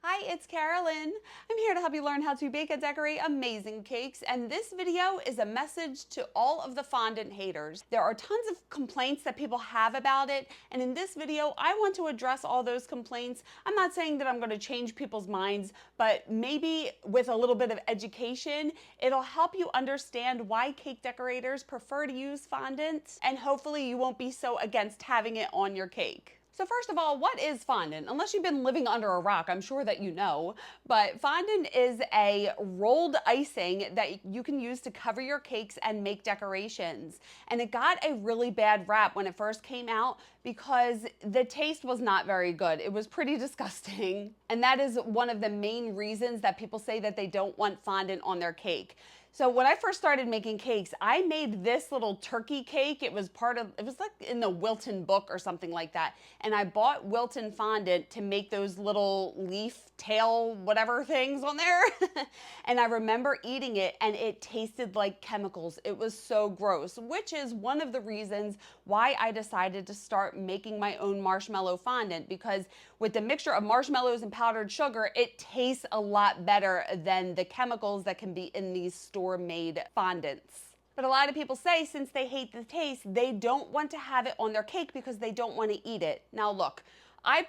Hi, it's Carolyn. I'm here to help you learn how to bake and decorate amazing cakes, and this video is a message to all of the fondant haters. There are tons of complaints that people have about it, and in this video, I want to address all those complaints. I'm not saying that I'm going to change people's minds, but maybe with a little bit of education, it'll help you understand why cake decorators prefer to use fondant, and hopefully you won't be so against having it on your cake. So first of all, what is fondant? Unless you've been living under a rock, I'm sure that you know, but fondant is a rolled icing that you can use to cover your cakes and make decorations. And it got a really bad rap when it first came out because the taste was not very good. It was pretty disgusting. And that is one of the main reasons that people say that they don't want fondant on their cake. So when I first started making cakes, I made this little turkey cake. It was like in the Wilton book or something like that. And I bought Wilton fondant to make those little leaf tail whatever things on there. And I remember eating it and it tasted like chemicals. It was so gross, which is one of the reasons why I decided to start making my own marshmallow fondant, because with the mixture of marshmallows and powdered sugar, it tastes a lot better than the chemicals that can be in these store-made fondants. But a lot of people say since they hate the taste, they don't want to have it on their cake because they don't want to eat it. Now look, I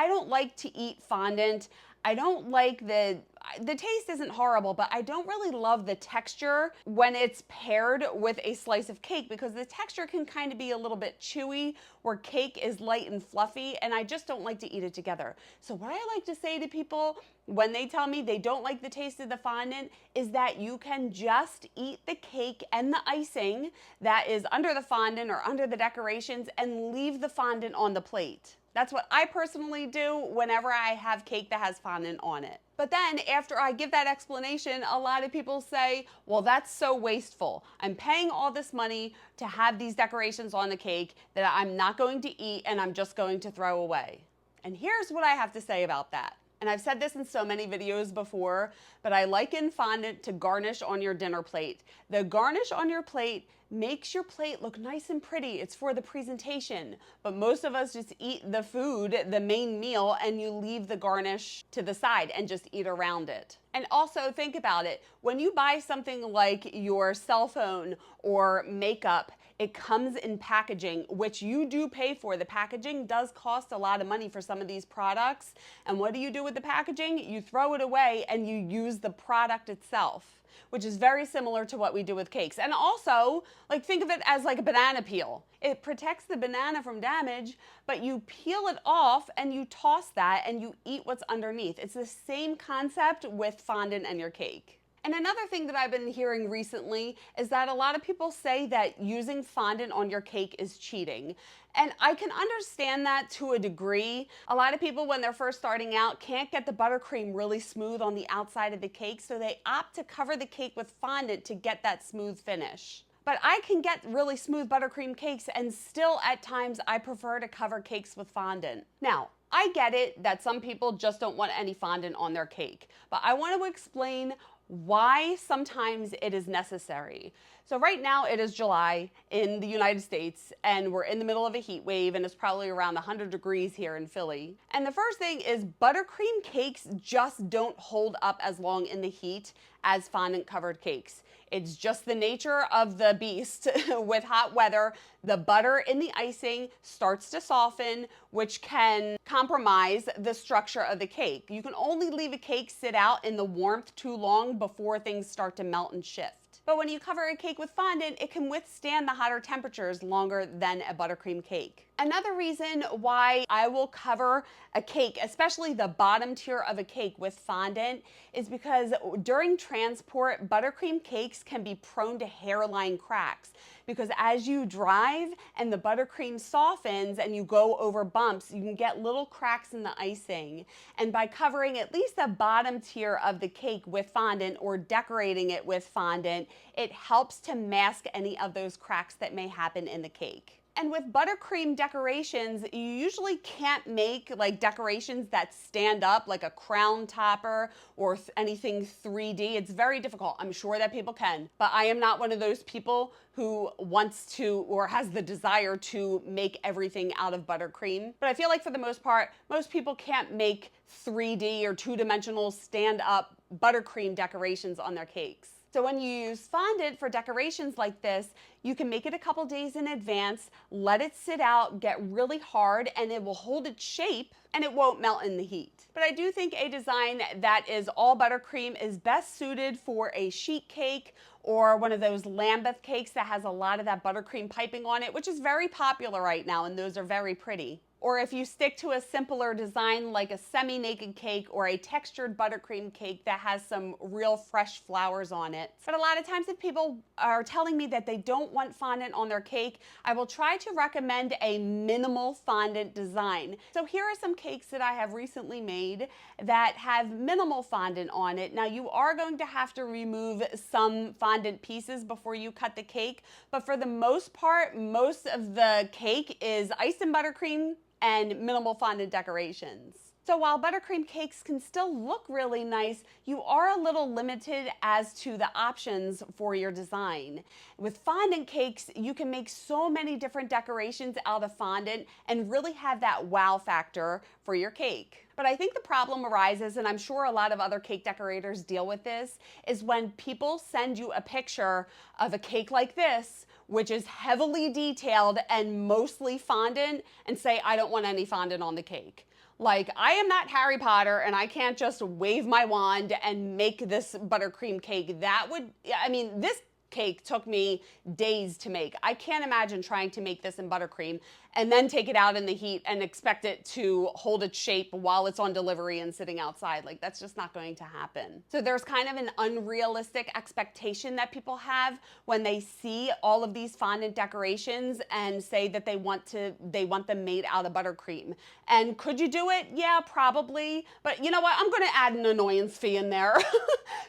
don't like to eat fondant. I don't like the taste isn't horrible, but I don't really love the texture when it's paired with a slice of cake, because the texture can kind of be a little bit chewy where cake is light and fluffy, and I just don't like to eat it together. So what I like to say to people when they tell me they don't like the taste of the fondant is that you can just eat the cake and the icing that is under the fondant or under the decorations and leave the fondant on the plate. That's what I personally do whenever I have cake that has fondant on it. But then after I give that explanation, a lot of people say, well, that's so wasteful. I'm paying all this money to have these decorations on the cake that I'm not going to eat and I'm just going to throw away. And here's what I have to say about that. And I've said this in so many videos before, but I liken fondant to garnish on your dinner plate. The garnish on your plate makes your plate look nice and pretty. It's for the presentation. But most of us just eat the food, the main meal, and you leave the garnish to the side and just eat around it. And also think about it. When you buy something like your cell phone or makeup, it comes in packaging, which you do pay for. The packaging does cost a lot of money for some of these products. And what do you do with the packaging? You throw it away and you use the product itself, which is very similar to what we do with cakes. And also, like, think of it as like a banana peel. It protects the banana from damage, but you peel it off and you toss that and you eat what's underneath. It's the same concept with fondant and your cake. And another thing that I've been hearing recently is that a lot of people say that using fondant on your cake is cheating. And I can understand that to a degree. A lot of people, when they're first starting out, can't get the buttercream really smooth on the outside of the cake, so they opt to cover the cake with fondant to get that smooth finish. But I can get really smooth buttercream cakes, and still at times I prefer to cover cakes with fondant. Now, I get it that some people just don't want any fondant on their cake, but I want to explain why sometimes it is necessary. So right now it is July in the United States and we're in the middle of a heat wave and it's probably around 100 degrees here in Philly. And the first thing is buttercream cakes just don't hold up as long in the heat as fondant covered cakes. It's just the nature of the beast. With hot weather, the butter in the icing starts to soften, which can compromise the structure of the cake. You can only leave a cake sit out in the warmth too long before things start to melt and shift. But when you cover a cake with fondant, it can withstand the hotter temperatures longer than a buttercream cake. Another reason why I will cover a cake, especially the bottom tier of a cake, with fondant is because during transport, buttercream cakes can be prone to hairline cracks. Because as you drive and the buttercream softens and you go over bumps, you can get little cracks in the icing. And by covering at least the bottom tier of the cake with fondant or decorating it with fondant, it helps to mask any of those cracks that may happen in the cake. And with buttercream decorations, you usually can't make like decorations that stand up, like a crown topper or anything 3D. It's very difficult. I'm sure that people can, but I am not one of those people who wants to or has the desire to make everything out of buttercream. But I feel like for the most part, most people can't make 3D or two-dimensional stand-up buttercream decorations on their cakes. So when you use fondant for decorations like this, you can make it a couple days in advance, let it sit out, get really hard, and it will hold its shape and it won't melt in the heat. But I do think a design that is all buttercream is best suited for a sheet cake or one of those Lambeth cakes that has a lot of that buttercream piping on it, which is very popular right now, and those are very pretty. Or if you stick to a simpler design like a semi-naked cake or a textured buttercream cake that has some real fresh flowers on it. But a lot of times if people are telling me that they don't want fondant on their cake, I will try to recommend a minimal fondant design. So here are some cakes that I have recently made that have minimal fondant on it. Now you are going to have to remove some fondant pieces before you cut the cake, but for the most part, most of the cake is iced in buttercream and minimal fondant decorations. So while buttercream cakes can still look really nice, you are a little limited as to the options for your design. With fondant cakes, you can make so many different decorations out of fondant and really have that wow factor for your cake. But I think the problem arises, and I'm sure a lot of other cake decorators deal with this, is when people send you a picture of a cake like this, which is heavily detailed and mostly fondant, and say, I don't want any fondant on the cake. Like, I am not Harry Potter and I can't just wave my wand and make this buttercream cake. That would, I mean, this cake took me days to make. I can't imagine trying to make this in buttercream and then take it out in the heat and expect it to hold its shape while it's on delivery and sitting outside. Like, that's just not going to happen. So there's kind of an unrealistic expectation that people have when they see all of these fondant decorations and say that they want them made out of buttercream. And could you do it? Yeah, probably. But you know what? I'm going to add an annoyance fee in there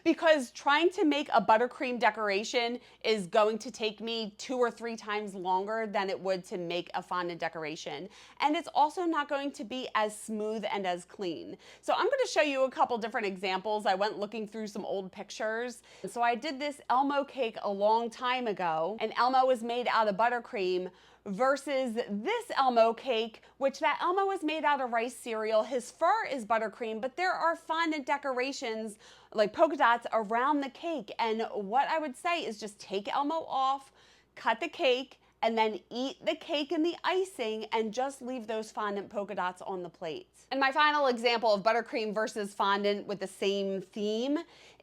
because trying to make a buttercream decoration is going to take me 2 or 3 times longer than it would to make a fondant decoration. And it's also not going to be as smooth and as clean. So I'm going to show you a couple different examples. I went looking through some old pictures. So I did this Elmo cake a long time ago, and Elmo was made out of buttercream versus this Elmo cake, which that Elmo is made out of rice cereal. His fur is buttercream, but there are fondant decorations like polka dots around the cake. And what I would say is just take Elmo off, cut the cake, and then eat the cake and the icing and just leave those fondant polka dots on the plate. And my final example of buttercream versus fondant with the same theme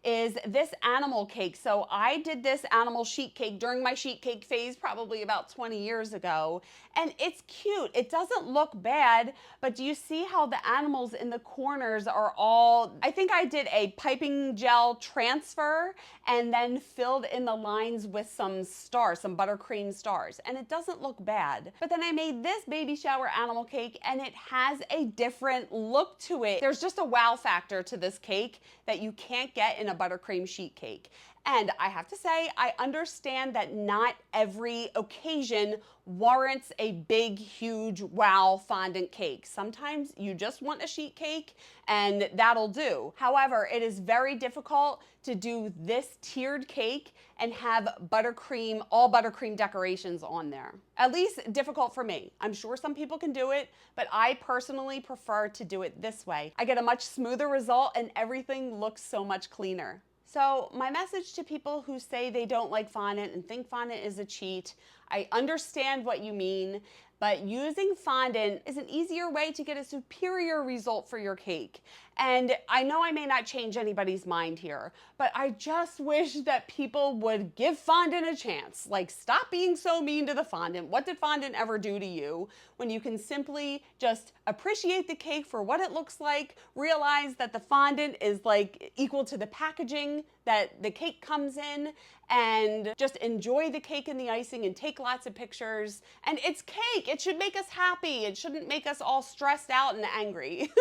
is this animal cake. So I did this animal sheet cake during my sheet cake phase probably about 20 years ago, and it's cute. It doesn't look bad, but do you see how the animals in the corners are all, I think I did a piping gel transfer and then filled in the lines with some stars, some buttercream stars, and it doesn't look bad. But then I made this baby shower animal cake and it has a different look to it. There's just a wow factor to this cake that you can't get in a buttercream sheet cake. And I have to say, I understand that not every occasion warrants a big, huge, wow fondant cake. Sometimes you just want a sheet cake and that'll do. However, it is very difficult to do this tiered cake and have buttercream, all buttercream decorations on there. At least difficult for me. I'm sure some people can do it, but I personally prefer to do it this way. I get a much smoother result and everything looks so much cleaner. So my message to people who say they don't like fondant and think fondant is a cheat, I understand what you mean, but using fondant is an easier way to get a superior result for your cake. And I know I may not change anybody's mind here, but I just wish that people would give fondant a chance. Like, stop being so mean to the fondant. What did fondant ever do to you? When you can simply just appreciate the cake for what it looks like, realize that the fondant is like equal to the packaging that the cake comes in, and just enjoy the cake and the icing and take lots of pictures. And it's cake. It should make us happy. It shouldn't make us all stressed out and angry.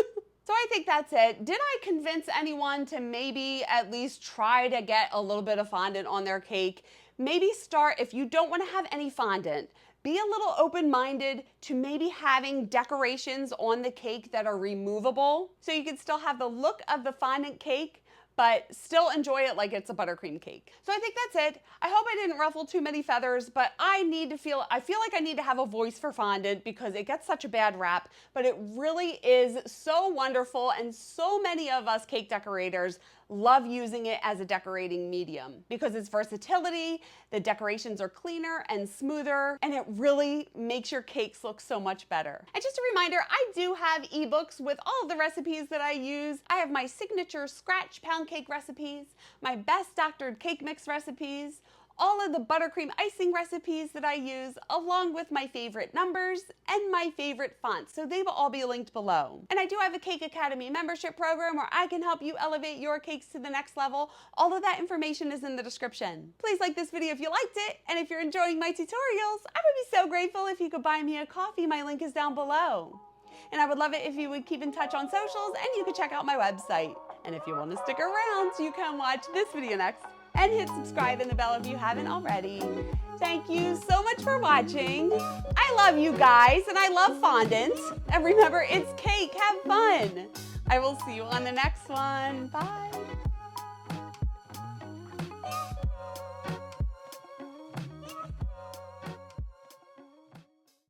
So I think that's it. Did I convince anyone to maybe at least try to get a little bit of fondant on their cake? Maybe start, if you don't want to have any fondant, Be a little open-minded to maybe having decorations on the cake that are removable, so you can still have the look of the fondant cake, but still enjoy it like it's a buttercream cake. So I think that's it. I hope I didn't ruffle too many feathers, but I feel like I need to have a voice for fondant because it gets such a bad rap, but it really is so wonderful, and so many of us cake decorators love using it as a decorating medium because its versatility, the decorations are cleaner and smoother, and it really makes your cakes look so much better. And just a reminder, I do have ebooks with all of the recipes that I use. I have my signature scratch pound cake recipes, my best doctored cake mix recipes, all of the buttercream icing recipes that I use, along with my favorite numbers and my favorite fonts. So they will all be linked below. And I do have a Cake Academy membership program where I can help you elevate your cakes to the next level. All of that information is in the description. Please like this video if you liked it, and if you're enjoying my tutorials, I would be so grateful if you could buy me a coffee. My link is down below. And I would love it if you would keep in touch on socials, and you could check out my website. And if you want to stick around so you can watch this video next, and hit subscribe and the bell if you haven't already. Thank you so much for watching. I love you guys, and I love fondant. And remember, it's cake. Have fun. I will see you on the next one. Bye.